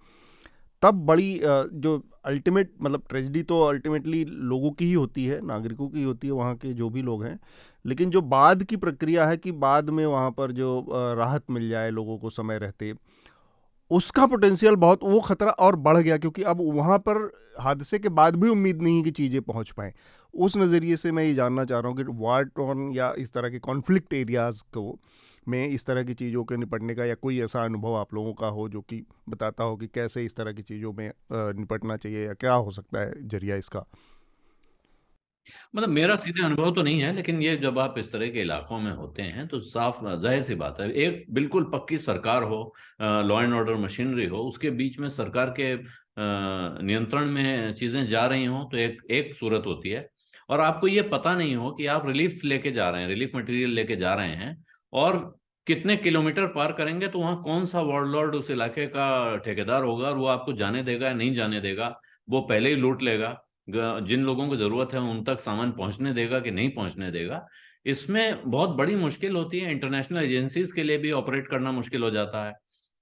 तब बड़ी जो अल्टीमेट मतलब ट्रेजेडी तो अल्टीमेटली लोगों की ही होती है, नागरिकों की होती है, वहाँ के जो भी लोग हैं। लेकिन जो बाद की प्रक्रिया है कि बाद में वहाँ पर जो राहत मिल जाए लोगों को समय रहते, उसका पोटेंशियल बहुत, वो खतरा और बढ़ गया, क्योंकि अब वहाँ पर हादसे के बाद भी उम्मीद नहीं है कि चीज़ें पहुँच पाएँ। उस नज़रिए से मैं ये जानना चाह रहा हूँ कि वार टॉर्न या इस तरह के कॉन्फ्लिक्ट एरियाज़ को में इस तरह की चीज़ों के निपटने का या कोई ऐसा अनुभव आप लोगों का हो जो कि बताता हो कि कैसे इस तरह की चीज़ों में निपटना चाहिए या क्या हो सकता है जरिया इसका। मतलब मेरा सीधे अनुभव तो नहीं है, लेकिन ये जब आप इस तरह के इलाकों में होते हैं तो साफ जाहिर सी बात है, एक बिल्कुल पक्की सरकार हो, लॉ एंड ऑर्डर मशीनरी हो, उसके बीच में सरकार के नियंत्रण में चीजें जा रही हों तो एक एक सूरत होती है। और आपको ये पता नहीं हो कि आप रिलीफ लेके जा रहे हैं, रिलीफ मटेरियल लेके जा रहे हैं, और कितने किलोमीटर पार करेंगे तो वहां कौन सा वार्डलॉर्ड उस इलाके का ठेकेदार होगा, और वो आपको जाने देगा या नहीं जाने देगा, वो पहले ही लूट लेगा, जिन लोगों को जरूरत है उन तक सामान पहुंचने देगा कि नहीं पहुंचने देगा। इसमें बहुत बड़ी मुश्किल होती है। इंटरनेशनल एजेंसीज के लिए भी ऑपरेट करना मुश्किल हो जाता है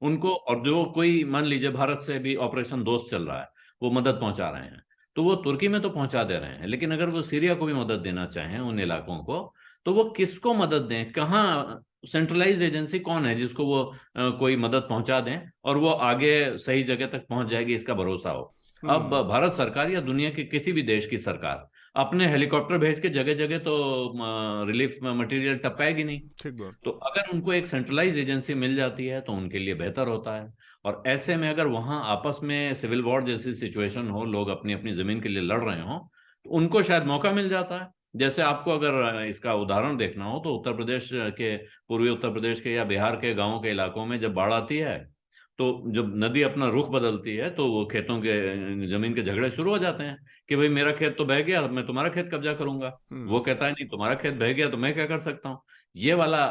उनको। और जो कोई मान लीजिए भारत से भी ऑपरेशन दोस्त चल रहा है, वो मदद पहुंचा रहे हैं, तो वो तुर्की में तो पहुंचा दे रहे हैं, लेकिन अगर वो सीरिया को भी मदद देना चाहें उन इलाकों को, तो वो किसको मदद दें? कहाँ सेंट्रलाइज्ड एजेंसी कौन है जिसको वो कोई मदद पहुंचा दें और वो आगे सही जगह तक पहुंच जाएगी, इसका भरोसा हो? अब भारत सरकार या दुनिया के किसी भी देश की सरकार अपने हेलीकॉप्टर भेज के जगह जगह तो रिलीफ मटेरियल टपकाएगी नहीं। ठीक बात। तो अगर उनको एक सेंट्रलाइज एजेंसी मिल जाती है तो उनके लिए बेहतर होता है। और ऐसे में अगर वहां आपस में सिविल वॉर जैसी सिचुएशन हो, लोग अपनी अपनी जमीन के लिए लड़ रहे हो, तो उनको शायद मौका मिल जाता है। जैसे आपको अगर इसका उदाहरण देखना हो तो उत्तर प्रदेश के, पूर्वी उत्तर प्रदेश के या बिहार के गांवों के इलाकों में जब बाढ़ आती है, तो जब नदी अपना रुख बदलती है तो वो खेतों के जमीन के झगड़े शुरू हो जाते हैं कि भाई मेरा खेत तो बह गया, अब मैं तुम्हारा खेत कब्जा करूंगा। वो कहता है नहीं, तुम्हारा खेत बह गया तो मैं क्या कर सकता हूँ। ये वाला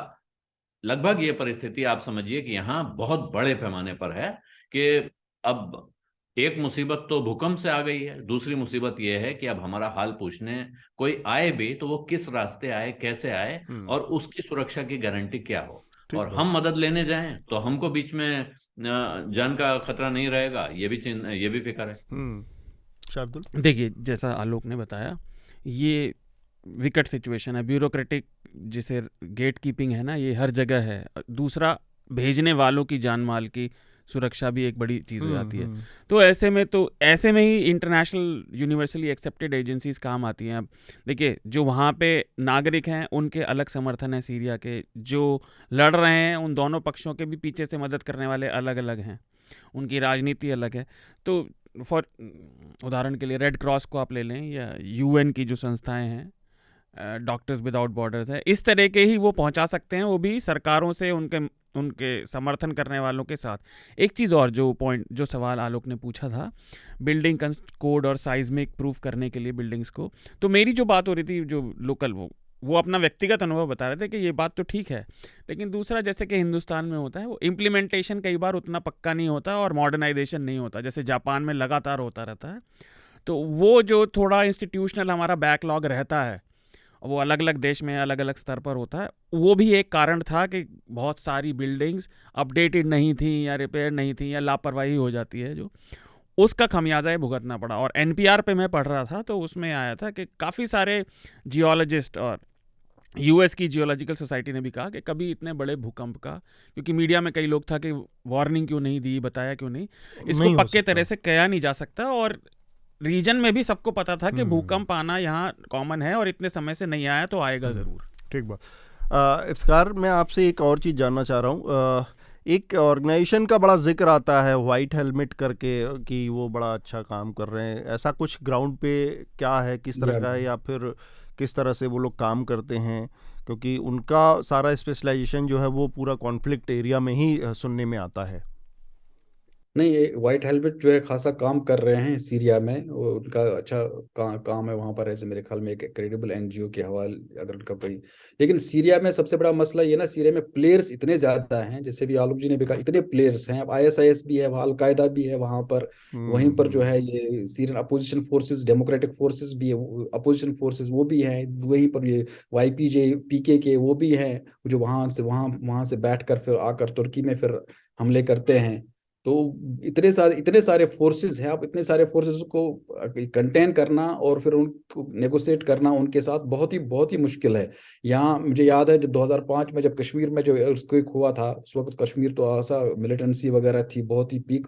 लगभग ये परिस्थिति आप समझिए कि यहाँ बहुत बड़े पैमाने पर है कि अब एक मुसीबत तो भूकंप से आ गई है, दूसरी मुसीबत ये है कि अब हमारा हाल पूछने कोई आए भी तो वो किस रास्ते आए, कैसे आए, और उसकी सुरक्षा की गारंटी क्या हो। और हम मदद लेने जाएं तो हमको बीच में जान का खतरा नहीं रहेगा, ये भी फिक्र है। शार्दुल, देखिए, जैसा आलोक ने बताया, ये विकट सिचुएशन है, ब्यूरोक्रेटिक जिसे गेट कीपिंग है ना, ये हर जगह है। दूसरा, भेजने वालों की जान माल की सुरक्षा भी एक बड़ी चीज़ हो जाती है। तो ऐसे में ही इंटरनेशनल यूनिवर्सली एक्सेप्टेड एजेंसीज काम आती हैं। अब देखिए, जो वहाँ पे नागरिक हैं उनके अलग समर्थन है, सीरिया के जो लड़ रहे हैं उन दोनों पक्षों के भी पीछे से मदद करने वाले अलग अलग हैं, उनकी राजनीति अलग है। तो फॉर उदाहरण के लिए रेड क्रॉस को आप ले लें, या यूएन की जो संस्थाएं हैं, डॉक्टर्स विदाउट बॉर्डर्स है, इस तरह के ही वो पहुंचा सकते हैं, वो भी सरकारों से उनके समर्थन करने वालों के साथ। एक चीज़ और, जो सवाल आलोक ने पूछा था, बिल्डिंग कोड और साइज्मिक प्रूफ करने के लिए बिल्डिंग्स को, तो मेरी जो बात हो रही थी, जो लोकल वो अपना व्यक्तिगत अनुभव बता रहे थे कि ये बात तो ठीक है, लेकिन दूसरा, जैसे कि हिंदुस्तान में होता है, वो इम्प्लीमेंटेशन कई बार उतना पक्का नहीं होता और मॉडर्नाइजेशन नहीं होता, जैसे जापान में लगातार होता रहता है। तो वो जो थोड़ा इंस्टीट्यूशनल हमारा बैकलॉग रहता है, वो अलग अलग देश में अलग अलग स्तर पर होता है, वो भी एक कारण था कि बहुत सारी बिल्डिंग्स अपडेटेड नहीं थी या रिपेयर नहीं थी या लापरवाही हो जाती है, जो उसका खमियाजा ही भुगतना पड़ा। और एनपीआर पे मैं पढ़ रहा था तो उसमें आया था कि काफ़ी सारे जियोलॉजिस्ट और यूएस की जियोलॉजिकल सोसाइटी ने भी कहा कि कभी इतने बड़े भूकंप का, क्योंकि मीडिया में कई लोग था कि वार्निंग क्यों नहीं दी, बताया क्यों नहीं, इसको पक्के तरह से कहा नहीं जा सकता। और रीजन में भी सबको पता था कि भूकंप आना यहाँ कॉमन है और इतने समय से नहीं आया तो आएगा ज़रूर। ठीक बात। इफ्तिखार, मैं आपसे एक और चीज़ जानना चाह रहा हूँ। एक ऑर्गेनाइजेशन का बड़ा जिक्र आता है वाइट हेलमेट करके, कि वो बड़ा अच्छा काम कर रहे हैं, ऐसा कुछ ग्राउंड पे क्या है, किस तरह का है, या फिर किस तरह से वो लोग काम करते हैं? क्योंकि उनका सारा स्पेशलाइजेशन जो है वो पूरा कॉन्फ्लिक्ट एरिया में ही सुनने में आता है। नहीं, ये वाइट हेलमेट जो है खासा काम कर रहे हैं सीरिया में, वो उनका अच्छा काम है वहाँ पर, ऐसे मेरे ख्याल में एक क्रेडिबल एनजीओ के हवाले अगर उनका कोई। लेकिन सीरिया में सबसे बड़ा मसला ये ना, सीरिया में प्लेयर्स इतने ज़्यादा हैं, जैसे भी आलोक जी ने भी कहा, इतने प्लेयर्स हैं। अब आईएसआईएस भी है वहाँ, अलकायदा भी है वहाँ पर, वहीं पर जो है ये Syrian opposition forces, democratic forces भी है, अपोजिशन फोर्सेस वो भी हैं, वहीं पर ये वाईपीजे पीके के वो भी हैं, जो वहाँ से बैठ कर फिर आकर तुर्की में फिर हमले करते हैं। तो इतने सारे फोर्सेस हैं। आप इतने सारे फोर्सेस को कंटेन करना और फिर उनको नेगोशिएट करना उनके साथ बहुत ही मुश्किल है। यहाँ मुझे याद है जब 2005 में जब कश्मीर में जो अर्थक्वेक हुआ था, उस वक्त कश्मीर तो ऐसा मिलिटेंसी वगैरह थी, बहुत ही पीक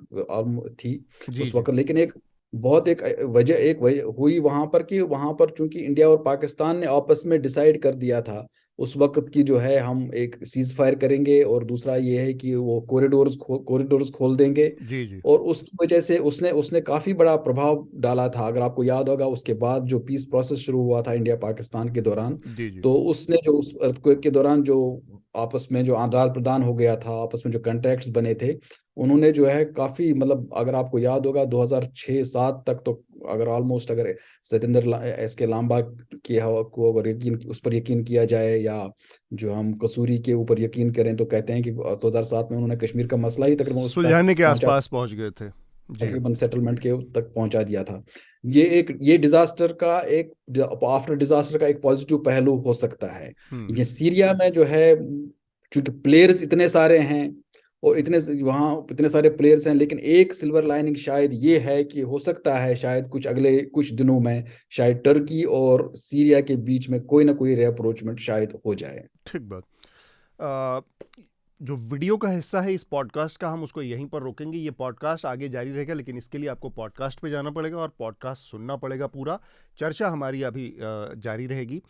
थी उस वक्त। लेकिन एक बहुत एक वजह हुई वहां पर कि वहां पर चूंकि इंडिया और पाकिस्तान ने आपस में डिसाइड कर दिया था उस वक्त की जो है हम एक सीज फायर करेंगे, और दूसरा ये है कि वो कॉरिडोर्स खोल देंगे। जी जी। और उसकी वजह से उसने उसने काफी बड़ा प्रभाव डाला था। अगर आपको याद होगा, उसके बाद जो पीस प्रोसेस शुरू हुआ था इंडिया पाकिस्तान के दौरान, जी जी। तो उसने जो उस अर्थक्वेक के दौरान जो आपस में जो आदान प्रदान हो गया था, आपस में जो कॉन्ट्रैक्ट्स बने थे, उन्होंने जो है काफी, मतलब अगर आपको याद होगा 2006-07 तक तो अगर ऑलमोस्ट, अगर सत्येंद्र एस के लांबा की को अगर उस पर यकीन किया जाए, या जो हम कसूरी के ऊपर यकीन करें, तो कहते हैं कि 2007 में उन्होंने कश्मीर का मसला ही तकरीबन उस तक सुलझाने के पहुंचा, आसपास पहुंच गए थे। जी। तकरीबन सेटलमेंट के तक पहुंचा दिया था। ये डिजास्टर का एक, आफ्टर डिजास्टर का एक पॉजिटिव पहलू हो सकता है। ये सीरिया में जो है, क्योंकि प्लेयर्स इतने सारे हैं और वहाँ इतने सारे प्लेयर्स हैं, लेकिन एक सिल्वर लाइनिंग शायद ये है कि हो सकता है शायद अगले कुछ दिनों में शायद टर्की और सीरिया के बीच में कोई ना कोई रीअप्रोचमेंट शायद हो जाए। ठीक बात। जो वीडियो का हिस्सा है इस पॉडकास्ट का, हम उसको यहीं पर रोकेंगे। ये पॉडकास्ट आगे जारी रहेगा, लेकिन इसके लिए आपको पॉडकास्ट पे जाना पड़ेगा और पॉडकास्ट सुनना पड़ेगा पूरा। चर्चा हमारी अभी जारी रहेगी।